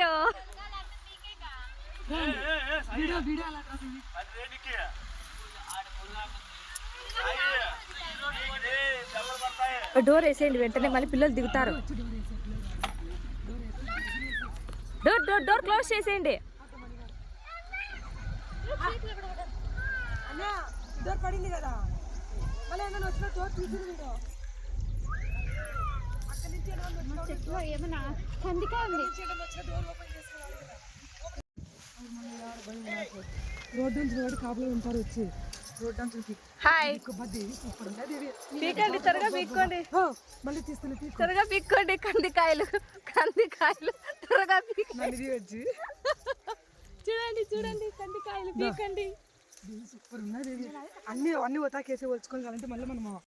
అయ్యో డోర్ వేసేయండి వెంటనే మళ్ళీ పిల్లలు దిగుతారు డోర్ డోర్ డోర్ క్లోజ్ చేసేయండి డోర్ పడింది కదా మళ్ళీ ఏమైనా వచ్చిన డోర్ తీసింది అక్కడి నుంచి ఏమన్నా కందికాయ ఉంది రోడ్డు నుంచి రోడ్డు కాపులు ఉంటారు వచ్చి రోడ్డు నుంచి హాయ్ పీకండి త్వరగా పీక్కోండి మళ్ళీ తీస్తాను త్వరగా పీక్కోండి కందికాయలు కందికాయలు త్వరగా పీకండి వచ్చి చూడండి చూడండి కందికాయలు పీకండి సూపర్ ఉన్నది అన్ని ఒతాకేసి వచ్చుకోవాలంటే మళ్ళీ మనం